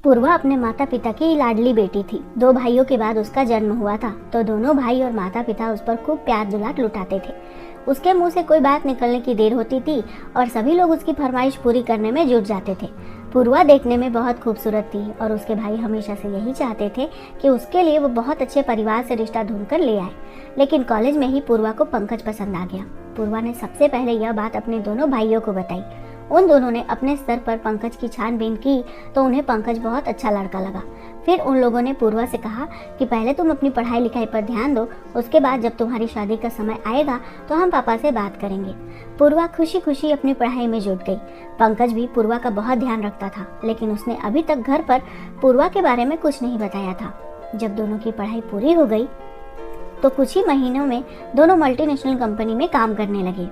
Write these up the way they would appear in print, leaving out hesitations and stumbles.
पूर्वा अपने माता पिता की लाडली बेटी थी। 2 भाइयों के बाद उसका जन्म हुआ था तो दोनों भाई और माता पिता उस पर खूब प्यार दुलार लुटाते थे। उसके मुंह से कोई बात निकलने की देर होती थी और सभी लोग उसकी फरमाइश पूरी करने में जुट जाते थे। पूर्वा देखने में बहुत खूबसूरत थी और उसके भाई हमेशा से यही चाहते थे कि उसके लिए वो बहुत अच्छे परिवार से रिश्ता ढूंढकर ले आए। लेकिन कॉलेज में ही पूर्वा को पंकज पसंद आ गया। पूर्वा ने सबसे पहले यह बात अपने दोनों भाइयों को बताई। उन दोनों ने अपने स्तर पर पंकज की छानबीन की तो उन्हें पंकज बहुत अच्छा लड़का लगा। फिर उन लोगों ने पूर्वा से कहा कि पहले तुम अपनी पढ़ाई लिखाई पर ध्यान दो, उसके बाद जब तुम्हारी शादी का समय आएगा तो हम पापा से बात करेंगे। पूर्वा खुशी खुशी अपनी पढ़ाई में जुट गई। पंकज भी पूर्वा का बहुत ध्यान रखता था, लेकिन उसने अभी तक घर पर पूर्वा के बारे में कुछ नहीं बताया था। जब दोनों की पढ़ाई पूरी हो गई तो कुछ ही महीनों में दोनों मल्टीनेशनल कंपनी में काम करने लगे।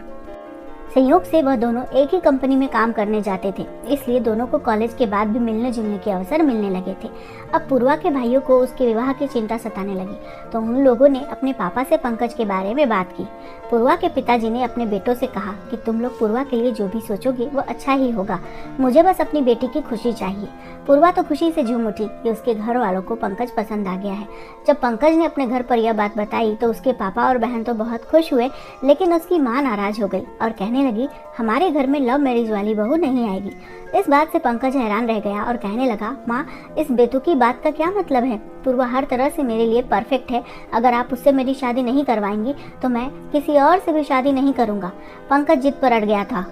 संयोग से वह दोनों एक ही कंपनी में काम करने जाते थे, इसलिए दोनों को कॉलेज के बाद भी मिलने जुलने के अवसर मिलने लगे थे। अब पूर्वा के भाइयों को उसके विवाह की चिंता सताने लगी तो उन लोगों ने अपने पापा से पंकज के बारे में बात की। पूर्वा के पिताजी ने अपने बेटों से कहा कि तुम लोग पूर्वा के लिए जो भी सोचोगे वो अच्छा ही होगा, मुझे बस अपनी बेटी की खुशी चाहिए। पूर्वा तो खुशी से झूम उठी कि उसके घर वालों को पंकज पसंद आ गया है। जब पंकज ने अपने घर पर यह बात बताई तो उसके पापा और बहन तो बहुत खुश हुए, लेकिन उसकी माँ नाराज हो गई और कहने लगी हमारे घर में लव मैरिज वाली बहू नहीं आएगी। इस बात से पंकज हैरान रह गया और कहने लगा, माँ इस बेतुकी बात का क्या मतलब है? पूर्वा हर तरह से मेरे लिए परफेक्ट है, अगर आप उससे मेरी शादी नहीं करवाएंगी तो मैं किसी और से भी शादी नहीं करूँगा। पंकज जिद पर अड़ गया था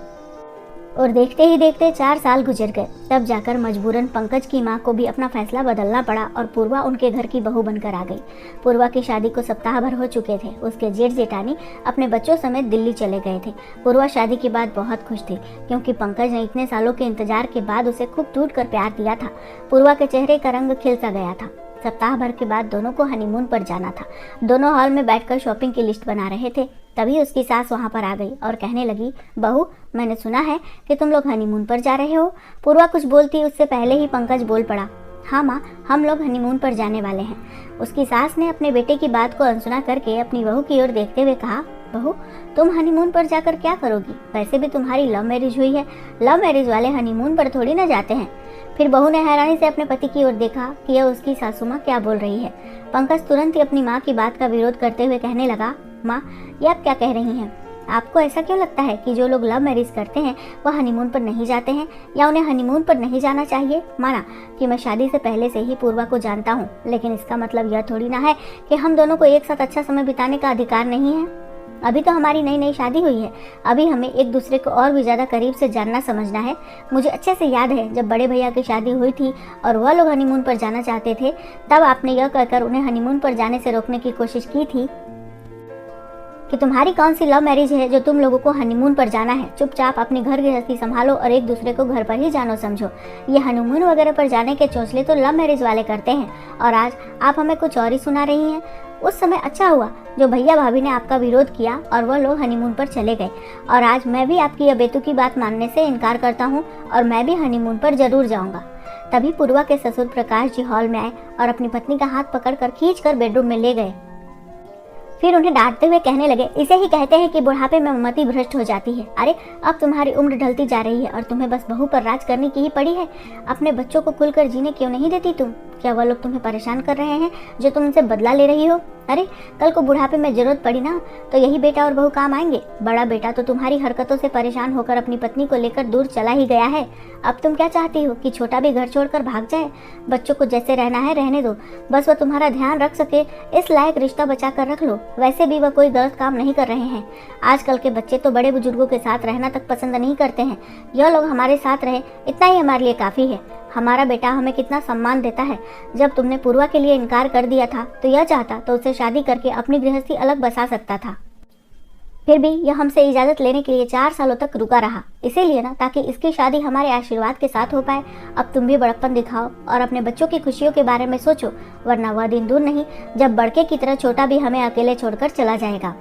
और देखते ही देखते 4 साल गुजर गए। तब जाकर मजबूरन पंकज की माँ को भी अपना फैसला बदलना पड़ा और पूर्वा उनके घर की बहू बनकर आ गई। पूर्वा की शादी को सप्ताह भर हो चुके थे। उसके जेठ जेठानी अपने बच्चों समेत दिल्ली चले गए थे। पूर्वा शादी के बाद बहुत खुश थी क्योंकि पंकज ने इतने सालों के इंतजार के बाद उसे खूब टूट कर प्यार दिया था। पूर्वा के चेहरे का रंग खिल सा गया था। सप्ताह भर के बाद दोनों को हनीमून पर जाना था। दोनों हॉल में बैठकर शॉपिंग की लिस्ट बना रहे थे। तभी उसकी सास वहां पर आ गई और कहने लगी, बहू मैंने सुना है कि तुम लोग हनीमून पर जा रहे हो। पूर्वा कुछ बोलती उससे पहले ही पंकज बोल पड़ा, हाँ माँ हम लोग हनीमून पर जाने वाले हैं। उसकी सास ने अपने बेटे की बात को अनसुना करके अपनी बहू की ओर देखते हुए कहा, बहू तुम हनीमून पर जाकर क्या करोगी? वैसे भी तुम्हारी लव मैरिज हुई है, लव मैरिज वाले हनीमून पर थोड़ी ना जाते हैं। फिर बहू ने हैरानी से अपने पति की ओर देखा कि यह उसकी सासू माँ क्या बोल रही है। पंकज तुरंत ही अपनी माँ की बात का विरोध करते हुए कहने लगा, माँ ये आप क्या कह रही हैं? आपको ऐसा क्यों लगता है कि जो लोग लव मैरिज करते हैं वह हनीमून पर नहीं जाते हैं या उन्हें हनीमून पर नहीं जाना चाहिए? माना कि मैं शादी से पहले से ही पूर्वा को जानता हूँ, लेकिन इसका मतलब यह थोड़ी ना है कि हम दोनों को एक साथ अच्छा समय बिताने का अधिकार नहीं है। अभी तो हमारी नई नई शादी हुई है, अभी हमें एक दूसरे को और भी ज़्यादा करीब से जानना समझना है। मुझे अच्छे से याद है जब बड़े भैया की शादी हुई थी और वह लोग हनीमून पर जाना चाहते थे, तब आपने यह कहकर उन्हें हनीमून पर जाने से रोकने की कोशिश की थी कि तुम्हारी कौन सी लव मैरिज है जो तुम लोगों को हनीमून पर जाना है। चुपचाप अपनी घर गृहस्थी संभालो और एक दूसरे को घर पर ही जानो समझो। ये हनीमून वगैरह पर जाने के चौंचले तो लव मैरिज वाले करते हैं और आज आप हमें कुछ और ही सुना रही हैं। उस समय अच्छा हुआ जो भैया भाभी ने आपका विरोध किया और वह लोग हनीमून पर चले गए, और आज मैं भी आपकी यह बेतुकी बात मानने से इनकार करता हूँ और मैं भी हनीमून पर जरूर जाऊँगा। तभी पूर्वा के ससुर प्रकाश जी हॉल में आए और अपनी पत्नी का हाथ पकड़कर खींचकर बेडरूम में ले गए। फिर उन्हें डांटते हुए कहने लगे, इसे ही कहते हैं कि बुढ़ापे में मति भ्रष्ट हो जाती है। अरे अब तुम्हारी उम्र ढलती जा रही है और तुम्हें बस बहू पर राज करने की ही पड़ी है। अपने बच्चों को खुलकर जीने क्यों नहीं देती तुम? क्या वह लोग तुम्हें परेशान कर रहे हैं जो तुम उनसे बदला ले रही हो? अरे कल को बुढ़ापे में जरूरत पड़ी ना तो यही बेटा और बहू काम आएंगे। बड़ा बेटा तो तुम्हारी हरकतों से परेशान होकर अपनी पत्नी को लेकर दूर चला ही गया है। अब तुम क्या चाहती हो कि छोटा भी घर छोड़कर भाग जाए? बच्चों को जैसे रहना है रहने दो, बस वह तुम्हारा ध्यान रख सके इस लायक रिश्ता बचा कर रख लो। वैसे भी वह कोई गलत काम नहीं कर रहे हैं। आजकल के बच्चे तो बड़े बुजुर्गों के साथ रहना तक पसंद नहीं करते हैं। यह लोग हमारे साथ रहे इतना ही हमारे लिए काफ़ी है। हमारा बेटा हमें कितना सम्मान देता है। जब तुमने पूर्वा के लिए इनकार कर दिया था तो यह चाहता तो उससे शादी करके अपनी गृहस्थी अलग बसा सकता था। फिर भी यह हमसे इजाज़त लेने के लिए 4 सालों तक रुका रहा, इसीलिए ना ताकि इसकी शादी हमारे आशीर्वाद के साथ हो पाए। अब तुम भी बड़प्पन दिखाओ और अपने बच्चों की खुशियों के बारे में सोचो, वरना वह दिन दूर नहीं जब बड़के की तरह छोटा भी हमें अकेले छोड़कर चला जाएगा।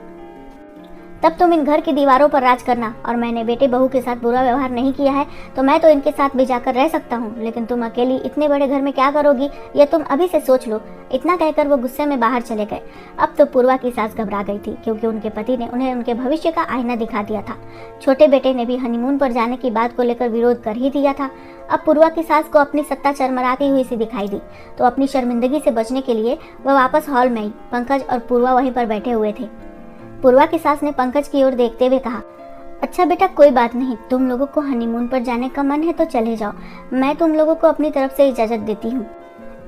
तब तुम इन घर की दीवारों पर राज करना, और मैंने बेटे बहू के साथ बुरा व्यवहार नहीं किया है तो मैं तो इनके साथ भी जाकर रह सकता हूँ, लेकिन तुम अकेली इतने बड़े घर में क्या करोगी, ये तुम अभी से सोच लो। इतना कहकर वो गुस्से में बाहर चले गए। अब तो पूर्वा की सास घबरा गई थी, क्योंकि उनके पति ने उन्हें उनके भविष्य का आईना दिखा दिया था। छोटे बेटे ने भी हनीमून पर जाने की बात को लेकर विरोध कर ही दिया था। अब पूर्वा की सास को अपनी सत्ता चरमराती हुई सी दिखाई दी, तो अपनी शर्मिंदगी से बचने के लिए वह वापस हॉल में आई। पंकज और पूर्वा वहीं पर बैठे हुए थे। पूर्वा की सास ने पंकज की ओर देखते हुए कहा, अच्छा बेटा, कोई बात नहीं, तुम लोगों को हनीमून पर जाने का मन है तो चले जाओ, मैं तुम लोगों को अपनी तरफ से इजाजत देती हूँ।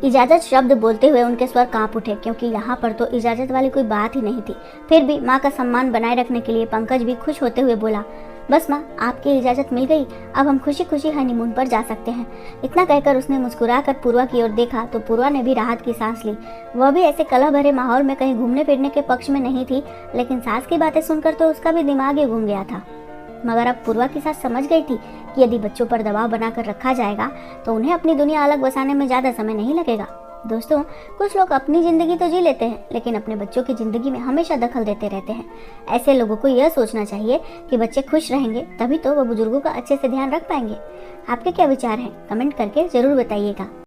इजाजत शब्द बोलते हुए उनके स्वर कांप उठे, क्योंकि यहाँ पर तो इजाजत वाली कोई बात ही नहीं थी। फिर भी माँ का सम्मान बनाए रखने के लिए पंकज भी खुश होते हुए बोला, बस माँ, आपकी इजाजत मिल गई, अब हम खुशी खुशी हनीमून पर जा सकते हैं। इतना कहकर उसने मुस्कुराकर पूर्वा की ओर देखा तो पूर्वा ने भी राहत की सांस ली। वह भी ऐसे कलह भरे माहौल में कहीं घूमने फिरने के पक्ष में नहीं थी, लेकिन सास की बातें सुनकर तो उसका भी दिमाग ही घूम गया था। मगर अब पूर्वा की सास समझ गई थी कि यदि बच्चों पर दबाव बनाकर रखा जाएगा तो उन्हें अपनी दुनिया अलग बसाने में ज़्यादा समय नहीं लगेगा। दोस्तों, कुछ लोग अपनी ज़िंदगी तो जी लेते हैं, लेकिन अपने बच्चों की ज़िंदगी में हमेशा दखल देते रहते हैं। ऐसे लोगों को यह सोचना चाहिए कि बच्चे खुश रहेंगे, तभी तो वह बुजुर्गों का अच्छे से ध्यान रख पाएंगे। आपके क्या विचार हैं? कमेंट करके ज़रूर बताइएगा।